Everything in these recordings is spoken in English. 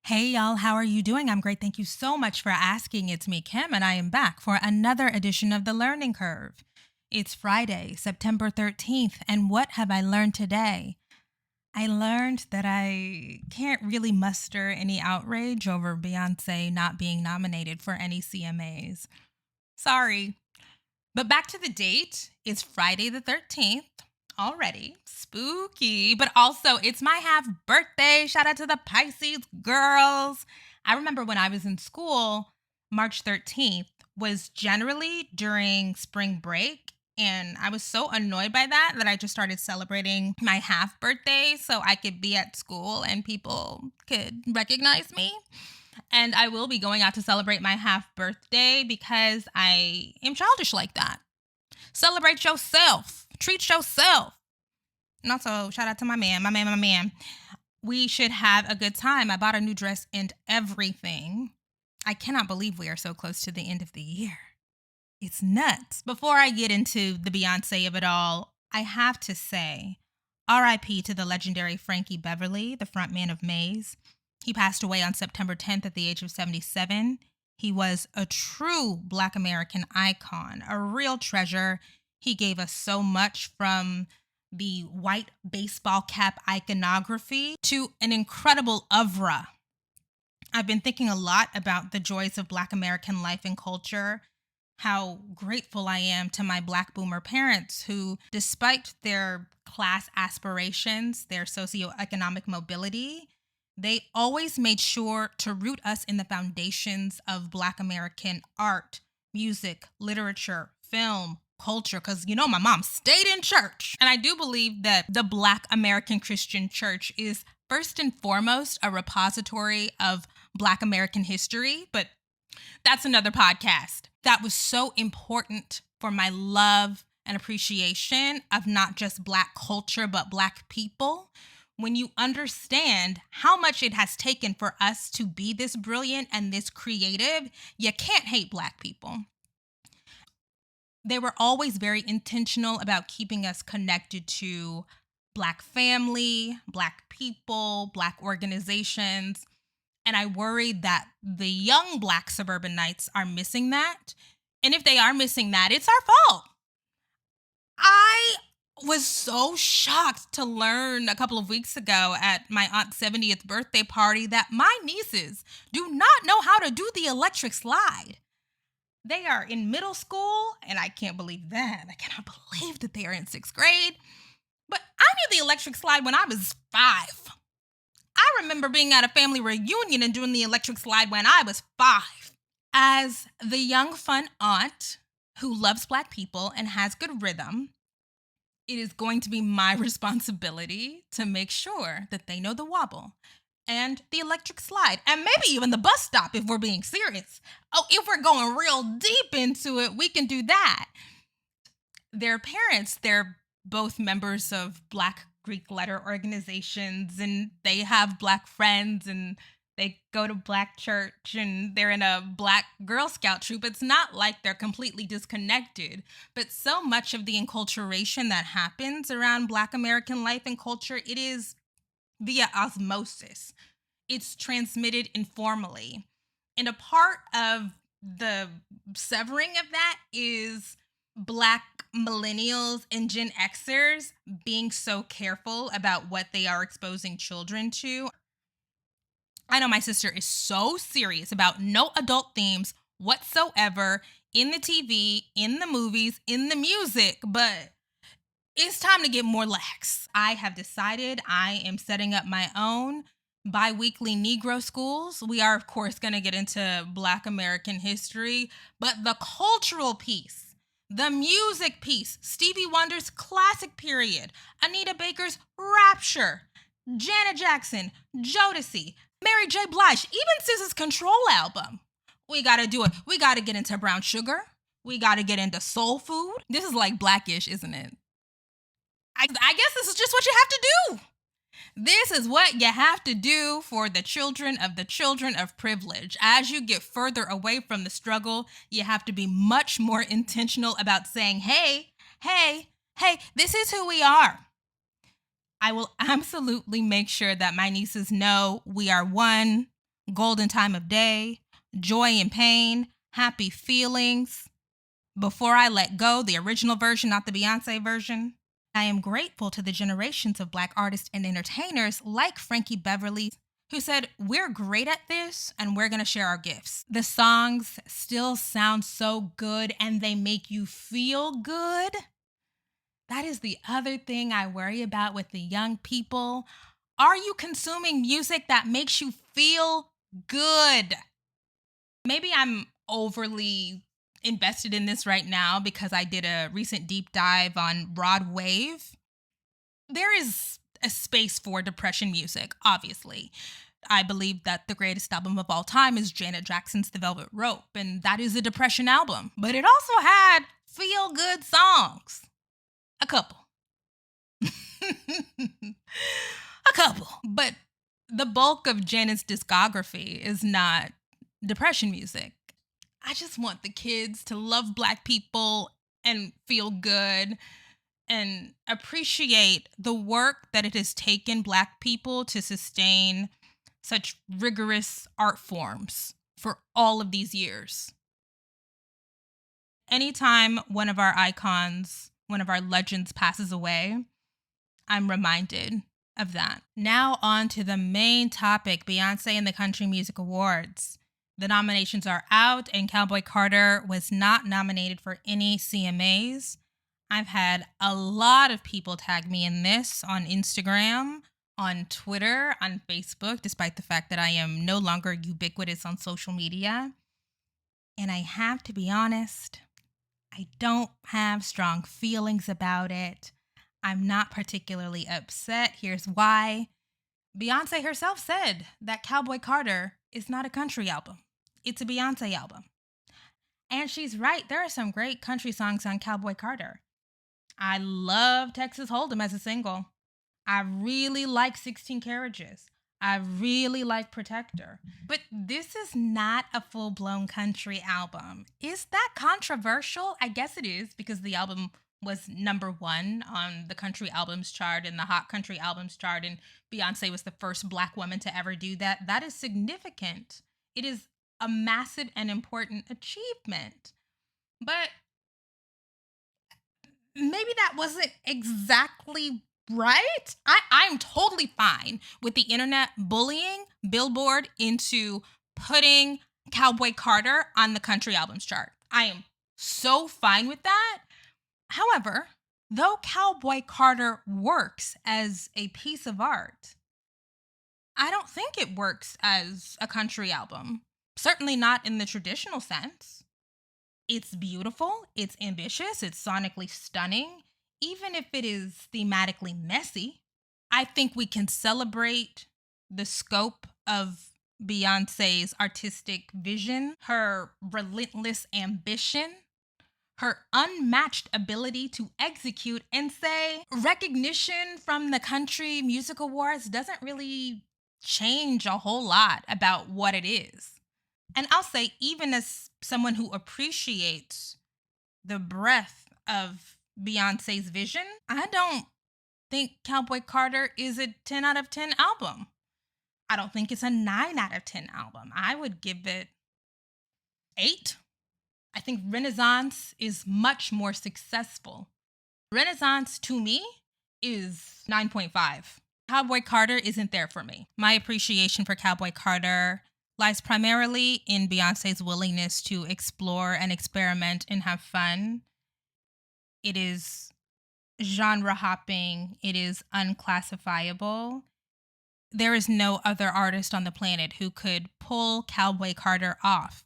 Hey y'all, how are you doing? I'm great. Thank you so much for asking. It's me, Kim, and I am back for another edition of The Learning Curve. It's Friday, September 13th, and what have I learned today? I learned that I can't really muster any outrage over Beyoncé not being nominated for any CMAs. Sorry. But back to the date. It's Friday the 13th already. Spooky. But also, it's my half birthday. Shout out to the Pisces girls. I remember when I was in school, March 13th was generally during spring break. And I was so annoyed by that I just started celebrating my half birthday so I could be at school and people could recognize me. And I will be going out to celebrate my half birthday because I am childish like that. Celebrate yourself. Treat yourself. And also, shout out to my man. We should have a good time. I bought a new dress and everything. I cannot believe we are so close to the end of the year. It's nuts. Before I get into the Beyoncé of it all, I have to say, RIP to the legendary Frankie Beverly, the frontman of Maze. He passed away on September 10th at the age of 77. He was a true Black American icon, a real treasure. He gave us so much, from the white baseball cap iconography to an incredible oeuvre. I've been thinking a lot about the joys of Black American life and culture, how grateful I am to my Black boomer parents who, despite their class aspirations, their socioeconomic mobility, they always made sure to root us in the foundations of Black American art, music, literature, film, culture, because my mom stayed in church. And I do believe that the Black American Christian Church is first and foremost a repository of Black American history, but that's another podcast. That was so important for my love and appreciation of not just Black culture, but Black people. When you understand how much it has taken for us to be this brilliant and this creative, you can't hate Black people. They were always very intentional about keeping us connected to Black family, Black people, Black organizations. And I worry that the young Black suburbanites are missing that. And if they are missing that, it's our fault. I was so shocked to learn a couple of weeks ago at my aunt's 70th birthday party that my nieces do not know how to do the electric slide. They are in middle school, and I can't believe that. I cannot believe that they are in 6th grade. But I knew the electric slide when I was 5. I remember being at a family reunion and doing the electric slide when I was 5. As the young, fun aunt who loves Black people and has good rhythm, it is going to be my responsibility to make sure that they know the wobble and the electric slide, and maybe even the bus stop if we're being serious. Oh, if we're going real deep into it, we can do that. Their parents, they're both members of Black Greek letter organizations, and they have Black friends, and they go to Black church, and they're in a Black Girl Scout troop. It's not like they're completely disconnected, but so much of the enculturation that happens around Black American life and culture, it is via osmosis. It's transmitted informally. And a part of the severing of that is Black millennials and Gen Xers being so careful about what they are exposing children to. I know my sister is so serious about no adult themes whatsoever in the TV, in the movies, in the music, but it's time to get more lax. I have decided I am setting up my own bi-weekly Negro schools. We are, of course, going to get into Black American history, but the cultural piece, the music piece, Stevie Wonder's classic period, Anita Baker's Rapture, Janet Jackson, Jodeci, Mary J. Blige, even SZA's Control album. We got to do it. We got to get into brown sugar. We got to get into soul food. This is like Blackish, isn't it? I guess this is just what you have to do. This is what you have to do for the children of privilege. As you get further away from the struggle, you have to be much more intentional about saying, hey, this is who we are. I will absolutely make sure that my nieces know we are one, Golden Time of Day, Joy and Pain, Happy Feelings, Before I Let Go, the original version, not the Beyoncé version. I am grateful to the generations of Black artists and entertainers like Frankie Beverly who said, we're great at this and we're going to share our gifts. The songs still sound so good and they make you feel good. That is the other thing I worry about with the young people. Are you consuming music that makes you feel good? Maybe I'm overly invested in this right now because I did a recent deep dive on Broad Wave. There is a space for depression music, obviously. I believe that the greatest album of all time is Janet Jackson's The Velvet Rope, and that is a depression album. But it also had feel-good songs. A couple. A couple. But the bulk of Janet's discography is not depression music. I just want the kids to love Black people and feel good and appreciate the work that it has taken Black people to sustain such rigorous art forms for all of these years. Anytime one of our icons, one of our legends passes away, I'm reminded of that. Now on to the main topic, Beyoncé and the Country Music Awards. The nominations are out and Cowboy Carter was not nominated for any CMAs. I've had a lot of people tag me in this on Instagram, on Twitter, on Facebook, despite the fact that I am no longer ubiquitous on social media. And I have to be honest, I don't have strong feelings about it. I'm not particularly upset. Here's why. Beyoncé herself said that Cowboy Carter is not a country album. It's a Beyoncé album. And she's right. There are some great country songs on Cowboy Carter. I love Texas Hold'em as a single. I really like 16 Carriages. I really like Protector. But this is not a full-blown country album. Is that controversial? I guess it is because the album was number 1 on the country albums chart and the hot country albums chart, and Beyoncé was the first Black woman to ever do that. That is significant. It is a massive and important achievement. But maybe that wasn't exactly right. I'm totally fine with the internet bullying Billboard into putting Cowboy Carter on the country albums chart. I am so fine with that. However, though Cowboy Carter works as a piece of art, I don't think it works as a country album. Certainly not in the traditional sense. It's beautiful, it's ambitious, it's sonically stunning, even if it is thematically messy. I think we can celebrate the scope of Beyoncé's artistic vision, her relentless ambition, her unmatched ability to execute, and say recognition from the Country Music Awards doesn't really change a whole lot about what it is. And I'll say, even as someone who appreciates the breadth of Beyoncé's vision, I don't think Cowboy Carter is a 10 out of 10 album. I don't think it's a 9 out of 10 album. I would give it 8. I think Renaissance is much more successful. Renaissance, to me, is 9.5. Cowboy Carter isn't there for me. My appreciation for Cowboy Carter lies primarily in Beyoncé's willingness to explore and experiment and have fun. It is genre hopping. It is unclassifiable. There is no other artist on the planet who could pull Cowboy Carter off.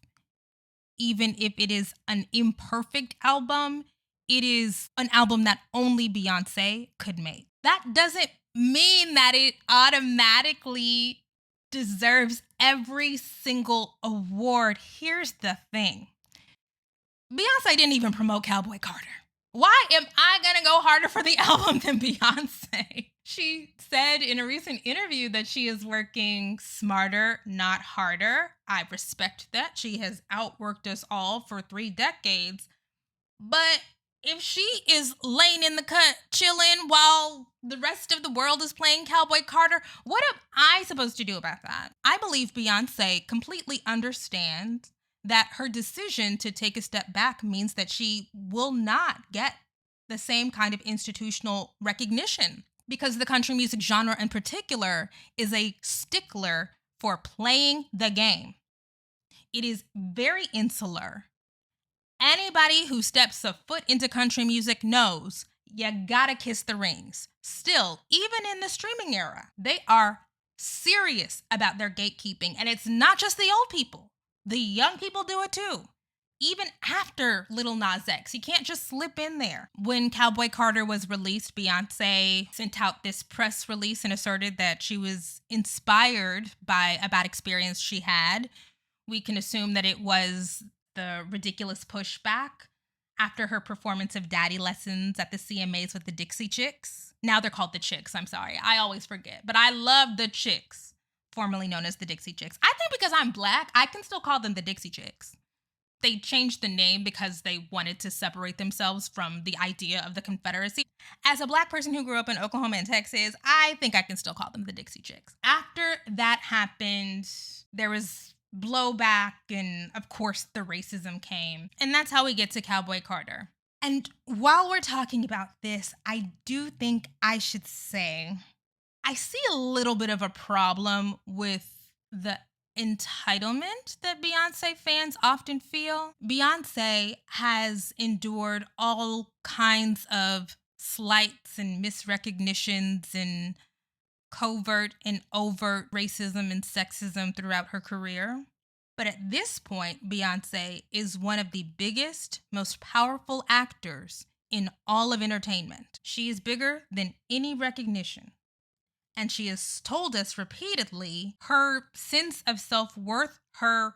Even if it is an imperfect album, it is an album that only Beyoncé could make. That doesn't mean that it automatically deserves every single award. Here's the thing. Beyoncé didn't even promote Cowboy Carter. Why am I gonna go harder for the album than Beyoncé? She said in a recent interview that she is working smarter, not harder. I respect that. She has outworked us all for 3 decades. But If she is laying in the cut, chilling while the rest of the world is playing Cowboy Carter, what am I supposed to do about that? I believe Beyonce completely understands that her decision to take a step back means that she will not get the same kind of institutional recognition because the country music genre in particular is a stickler for playing the game. It is very insular. Anybody who steps a foot into country music knows you gotta kiss the rings. Still, even in the streaming era, they are serious about their gatekeeping. And it's not just the old people, the young people do it too. Even after Lil Nas X, you can't just slip in there. When Cowboy Carter was released, Beyonce sent out this press release and asserted that she was inspired by a bad experience she had. We can assume that it was the ridiculous pushback after her performance of Daddy Lessons at the CMAs with the Dixie Chicks. Now they're called the Chicks, I'm sorry. I always forget. But I love the Chicks, formerly known as the Dixie Chicks. I think because I'm Black, I can still call them the Dixie Chicks. They changed the name because they wanted to separate themselves from the idea of the Confederacy. As a Black person who grew up in Oklahoma and Texas, I think I can still call them the Dixie Chicks. After that happened, there was blowback, and of course the racism came. And that's how we get to Cowboy Carter. And while we're talking about this, I do think I should say I see a little bit of a problem with the entitlement that Beyonce fans often feel. Beyonce has endured all kinds of slights and misrecognitions and covert and overt racism and sexism throughout her career. But at this point, Beyonce is one of the biggest, most powerful actors in all of entertainment. She is bigger than any recognition. And she has told us repeatedly her sense of self-worth, her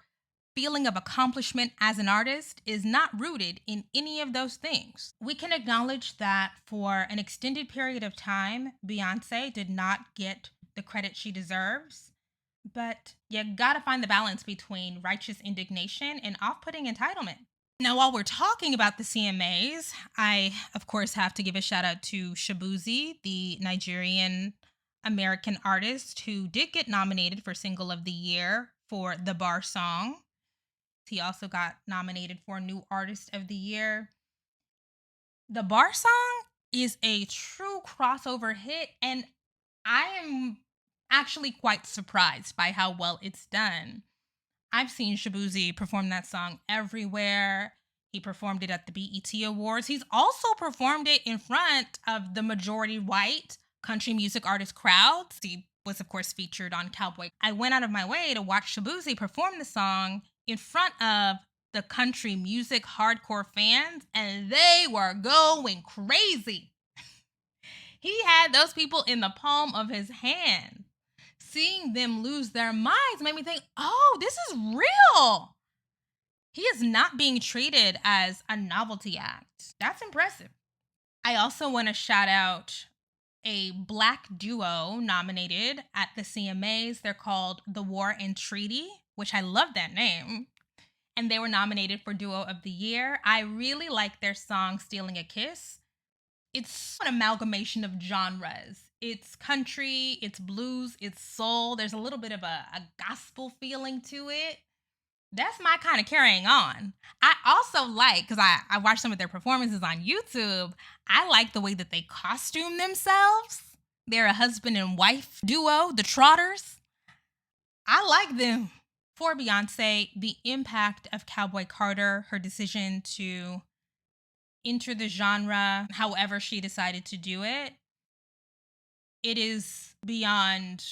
feeling of accomplishment as an artist is not rooted in any of those things. We can acknowledge that for an extended period of time, Beyonce did not get the credit she deserves. But you gotta find the balance between righteous indignation and off-putting entitlement. Now, while we're talking about the CMAs, I, of course, have to give a shout out to Shabuzi, the Nigerian American artist who did get nominated for Single of the Year for The Bar Song. He also got nominated for New Artist of the Year. The Bar Song is a true crossover hit, and I am actually quite surprised by how well it's done. I've seen Shabuzi perform that song everywhere. He performed it at the BET Awards. He's also performed it in front of the majority white country music artist crowds. He was, of course, featured on Cowboy. I went out of my way to watch Shabuzi perform the song in front of the country music hardcore fans, and they were going crazy. He had those people in the palm of his hand. Seeing them lose their minds made me think, oh, this is real. He is not being treated as a novelty act. That's impressive. I also want to shout out a Black duo nominated at the CMAs. They're called The War and Treaty, which I love that name. And they were nominated for Duo of the Year. I really like their song, Stealing a Kiss. It's an amalgamation of genres. It's country, it's blues, it's soul. There's a little bit of a gospel feeling to it. That's my kind of carrying on. I also like, because I watched some of their performances on YouTube, I like the way that they costume themselves. They're a husband and wife duo, the Trotters. I like them. For Beyonce, the impact of Cowboy Carter, her decision to enter the genre however she decided to do it, it is beyond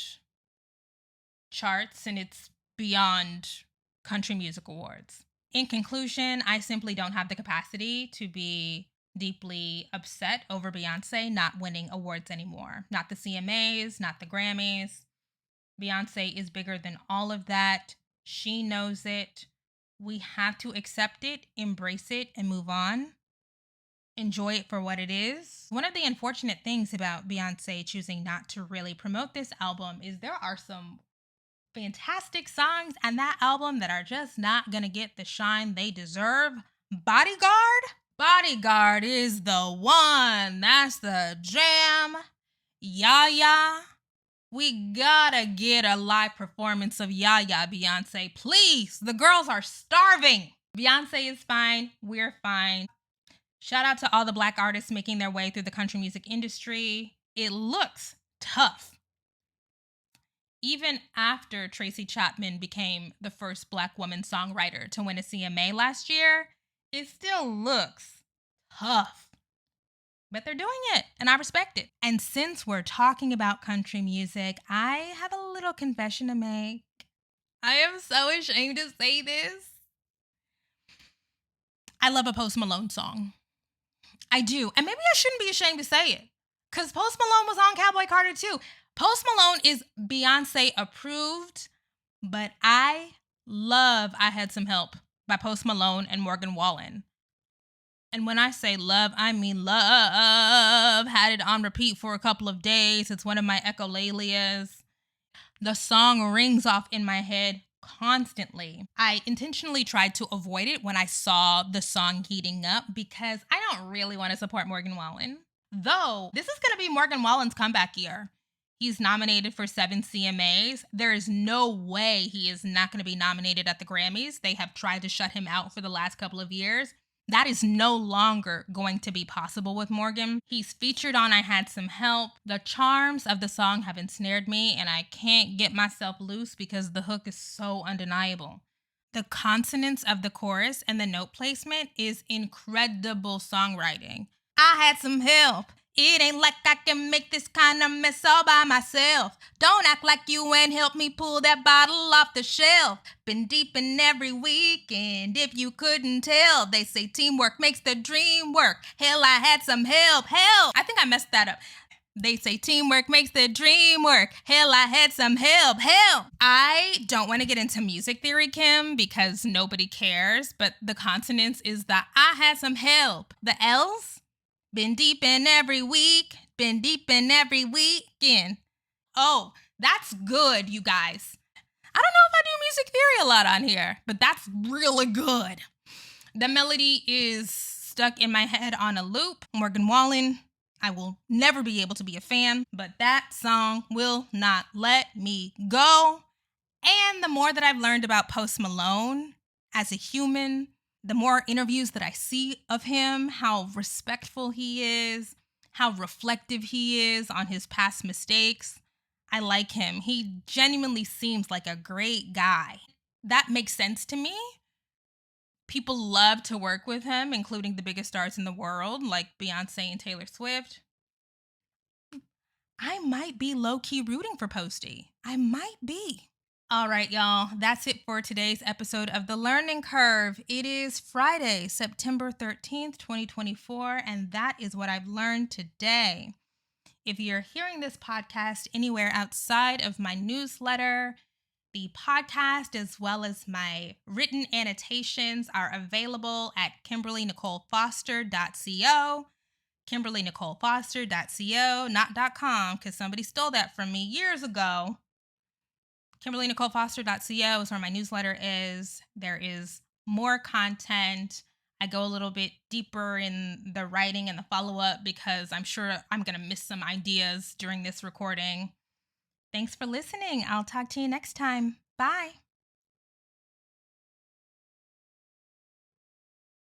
charts and it's beyond country music awards. In conclusion, I simply don't have the capacity to be deeply upset over Beyonce not winning awards anymore. Not the CMAs, not the Grammys. Beyonce is bigger than all of that. She knows it. We have to accept it, embrace it, and move on. Enjoy it for what it is. One of the unfortunate things about Beyonce choosing not to really promote this album is there are some fantastic songs on that album that are just not gonna get the shine they deserve. Bodyguard Bodyguard is the one. That's the jam. Yaya. We gotta get a live performance of Yaya, Beyoncé. Please. The girls are starving. Beyoncé is fine. We're fine. Shout out to all the Black artists making their way through the country music industry. It looks tough. Even after Tracy Chapman became the first Black woman songwriter to win a CMA last year, it still looks tough. But they're doing it, and I respect it. And since we're talking about country music, I have a little confession to make. I am so ashamed to say this. I love a Post Malone song. I do. And maybe I shouldn't be ashamed to say it, because Post Malone was on Cowboy Carter too. Post Malone is Beyoncé approved, but I love I Had Some Help by Post Malone and Morgan Wallen. And when I say love, I mean love. Had it on repeat for a couple of days. It's one of my echolalalias. The song rings off in my head constantly. I intentionally tried to avoid it when I saw the song heating up because I don't really want to support Morgan Wallen. Though, this is going to be Morgan Wallen's comeback year. He's nominated for 7 CMAs. There is no way he is not going to be nominated at the Grammys. They have tried to shut him out for the last couple of years. That is no longer going to be possible with Morgan. He's featured on I Had Some Help. The charms of the song have ensnared me, and I can't get myself loose because the hook is so undeniable. The consonants of the chorus and the note placement is incredible songwriting. I had some help. It ain't like I can make this kind of mess all by myself. Don't act like you ain't helped me pull that bottle off the shelf. Been deep in every weekend, if you couldn't tell. They say teamwork makes the dream work. Hell, I had some help. I think I messed that up. They say teamwork makes the dream work. Hell, I had some help. I don't want to get into music theory, Kim, because nobody cares, but the consonants is the I had some help. The L's? Been deep in every week, been deep in every weekend. Oh, that's good, you guys. I don't know if I do music theory a lot on here, but that's really good. The melody is stuck in my head on a loop. Morgan Wallen, I will never be able to be a fan, but that song will not let me go. And the more that I've learned about Post Malone as a human, the more interviews that I see of him, how respectful he is, how reflective he is on his past mistakes, I like him. He genuinely seems like a great guy. That makes sense to me. People love to work with him, including the biggest stars in the world, like Beyoncé and Taylor Swift. I might be low-key rooting for Posty. I might be. All right, y'all, that's it for today's episode of The Learning Curve. It is Friday, September 13th, 2024, and that is what I've learned today. If you're hearing this podcast anywhere outside of my newsletter, the podcast as well as my written annotations are available at KimberlyNicoleFoster.co. KimberlyNicoleFoster.co, not .com, because somebody stole that from me years ago. KimberlyNicoleFoster.co is where my newsletter is. There is more content. I go a little bit deeper in the writing and the follow-up because I'm sure I'm going to miss some ideas during this recording. Thanks for listening. I'll talk to you next time. Bye.